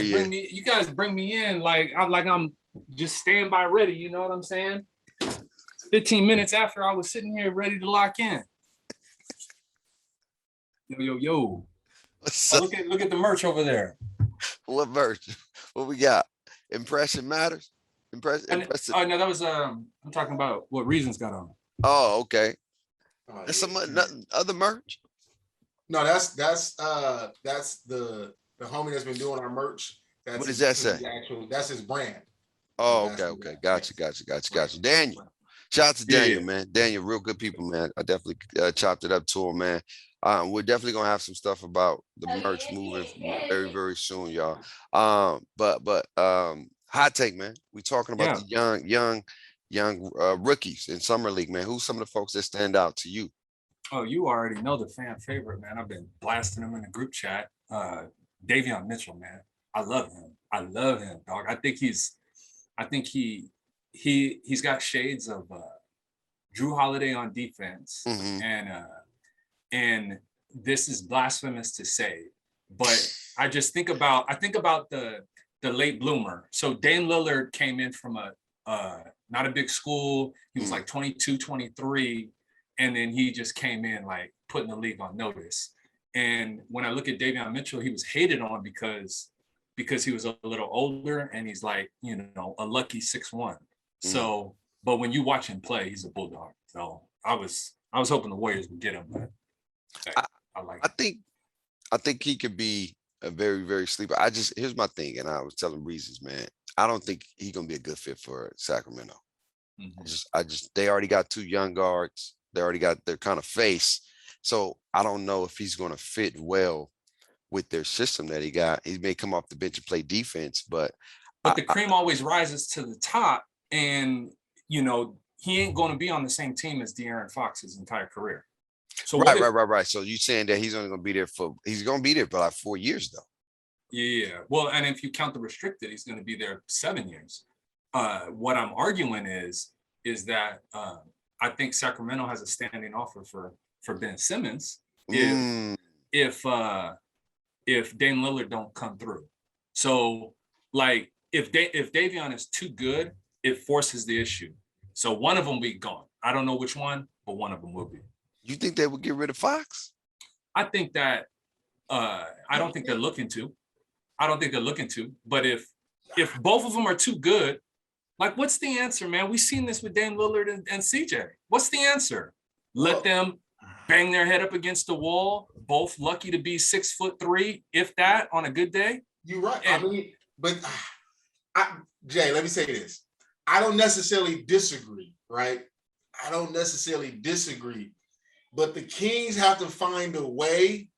There he is. you guys bring me in I'm just standby ready. You know what I'm saying? 15 minutes after I was sitting here ready to lock in. Yo. Look at the merch over there. What merch? What we got? Impression matters. Impressive. Oh no, that was I'm talking about what Reasons got on. Oh, okay. That's some other merch. No, that's the homie that's been doing our merch. What does that say? That's his brand. Oh, okay. Gotcha. Daniel. Shout out to Daniel, man. Daniel, real good people, man. I definitely chopped it up to him, man. We're definitely gonna have some stuff about the merch moving very, very soon, y'all. But hot take, man. We talking about the young rookies in summer league, man. Who's some of the folks that stand out to you? Oh, you already know the fan favorite, man. I've been blasting him in the group chat. Davion Mitchell, man. I love him, dog. I think he's got shades of Drew Holiday on defense, and this is blasphemous to say, but I think about the late bloomer. So Dame Lillard came in from a not a big school. He was like 22, 23, and then he just came in like putting the league on notice. And when I look at Davion Mitchell, he was hated on because he was a little older and he's like, a lucky 6'1". So, but when you watch him play, he's a bulldog. So I was hoping the Warriors would get him, but I think he could be a very, very sleeper. Here's my thing, and I was telling Reasons, man. I don't think he's gonna be a good fit for Sacramento. They already got two young guards. They already got their kind of face. So I don't know if he's gonna fit well with their system that he got. He may come off the bench and play defense, but the cream always rises to the top, and he ain't going to be on the same team as De'Aaron Fox his entire career. So right. So you saying that he's only going to be there for like 4 years though? Yeah. Well, and if you count the restricted, he's going to be there 7 years. What I'm arguing is that I think Sacramento has a standing offer for Ben Simmons if Dame Lillard don't come through. So like if Davion is too good, it forces the issue. So one of them will be gone. I don't know which one, but one of them will be. You think they would get rid of Fox? I think that I don't think they're looking to. But if both of them are too good, like what's the answer, man? We've seen this with Dame Lillard and CJ. What's the answer? Let them bang their head up against the wall, both lucky to be 6'3", if that, on a good day. You're right. Jay, let me say this. I don't necessarily disagree, right? But the Kings have to find a way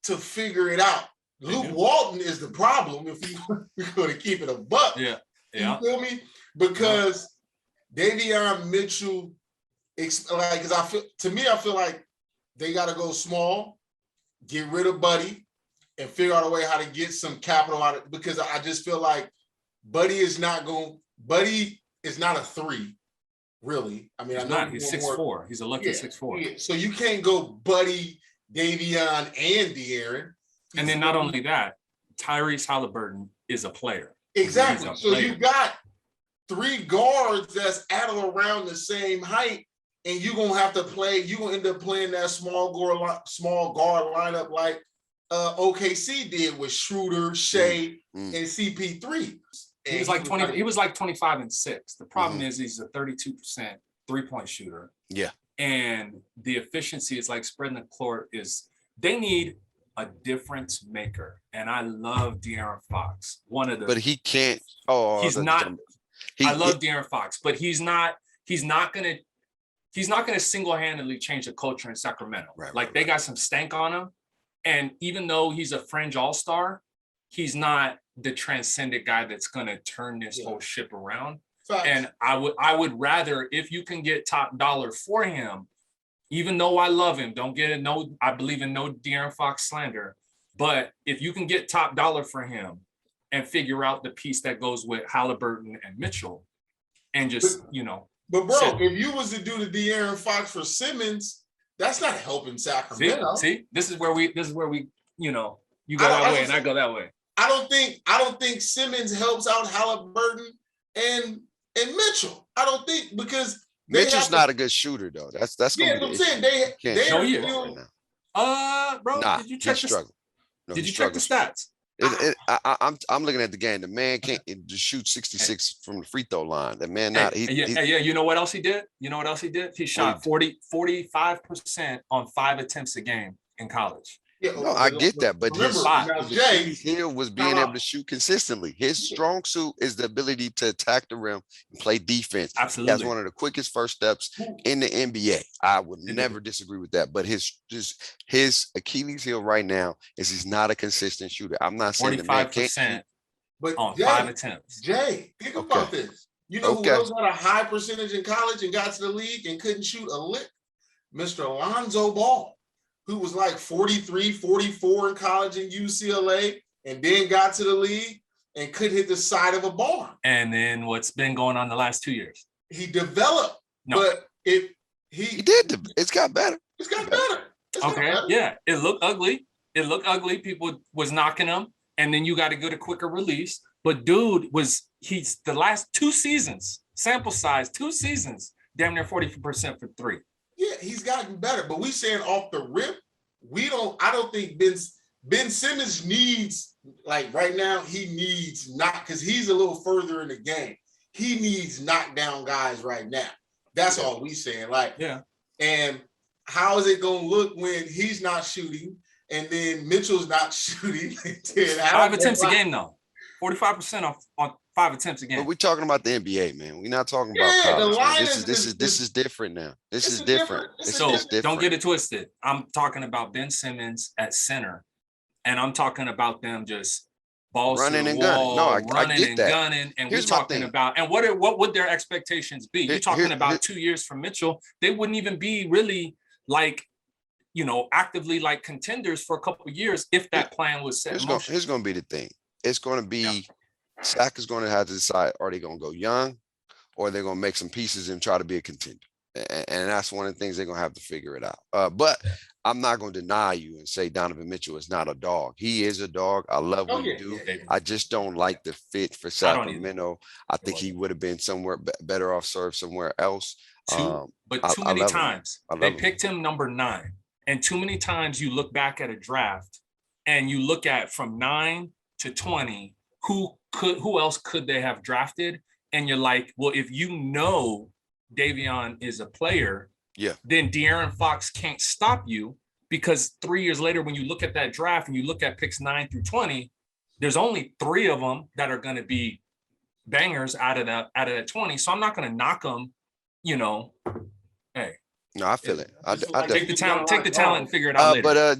to figure it out. Luke Walton is the problem if we're going to keep it a buck. Yeah. You feel me? Because Davion Mitchell, because I feel like they got to go small, get rid of Buddy, and figure out a way how to get some capital out of it. Because I just feel like Buddy is not a 3, really. I mean, he's 6'4". He's a lucky 6'4". Yeah. So you can't go Buddy, Davion, and De'Aaron. And then not only that, Tyrese Halliburton is a player. Exactly. So you got 3 guards that's at or around the same height, and you're gonna have to play. You're gonna end up playing that small guard lineup like OKC did with Schroeder, Shea, and CP3. He was like 20. He was like 25 and 6. The problem is he's a 32% 3-point shooter. Yeah. And the efficiency is like spreading the court they need a difference maker. And I love De'Aaron Fox. But he can't. He's not. I love De'Aaron Fox, but he's not gonna single-handedly change the culture in Sacramento. They got some stank on him. And even though he's a fringe all-star, he's not the transcendent guy that's going to turn this whole ship around. Facts. And I would rather, if you can get top dollar for him, even though I love him, I believe in no De'Aaron Fox slander, but if you can get top dollar for him and figure out the piece that goes with Halliburton and Mitchell and just, But bro, if you was to do the De'Aaron Fox for Simmons, that's not helping Sacramento. See, this is where we, you go that way and I go that way. I don't think Simmons helps out Halliburton and Mitchell. I don't think because Mitchell's not a good shooter though. That's gonna be the issue. Bro, nah, did you check did you check the stats? I'm looking at the game. The man can't just shoot 66 from the free throw line. The man not. You know what else he did? He shot 45% on 5 attempts a game in college. Yeah, no, I get that, but Jay Hill was being able to shoot consistently. His strong suit is the ability to attack the rim and play defense. Absolutely, that's one of the quickest first steps in the NBA. I would never disagree with that. But his Achilles heel right now is he's not a consistent shooter. I'm not saying 45%, but on Jay, 5 attempts. Jay, think about this. You know who else had a high percentage in college and got to the league and couldn't shoot a lick? Mr. Alonzo Ball, who was like 43, 44 in college in UCLA, and then got to the league and could hit the side of a barn. And then what's been going on the last 2 years? He developed, but he did. It's got better. It's got better. Yeah. It looked ugly. People was knocking him, and then you got to get a quicker release. But dude he's the last 2 seasons, sample size, 2 seasons, damn near 40% for 3. Yeah, he's gotten better, but we saying off the rip, I don't think Ben Simmons needs, like right now, he needs not, because he's a little further in the game. He needs knockdown guys right now. That's all we saying. And how is it going to look when he's not shooting and then Mitchell's not shooting? 5 attempts a game, though. 45% on 5 attempts a game. But we're talking about the NBA, man. We're not talking about college. This is different now. This is different. Don't get it twisted. I'm talking about Ben Simmons at center, and I'm talking about them just balls running and gunning. No, running and gunning. And we're talking about, and what would their expectations be? You're talking about 2 years from Mitchell. They wouldn't even be really actively like contenders for a couple of years if that plan was set in motion. Here's going to be the thing. It's going to be Sac is going to have to decide, are they going to go young or they're going to make some pieces and try to be a contender? And that's one of the things they're going to have to figure it out. But I'm not going to deny you and say Donovan Mitchell is not a dog. He is a dog. I love what he do. I just don't like the fit for Sacramento. I think he would have been somewhere better off served somewhere else. Too many times they picked him number 9. And too many times you look back at a draft and you look at from 9 to 20, who else could they have drafted? And you're like, well, if Davion is a player, then De'Aaron Fox can't stop you, because 3 years later, when you look at that draft and you look at picks 9 through 20, there's only 3 of them that are going to be bangers out of that 20. So I'm not going to knock them, Hey. No, I feel it. Take the talent and figure it out later. But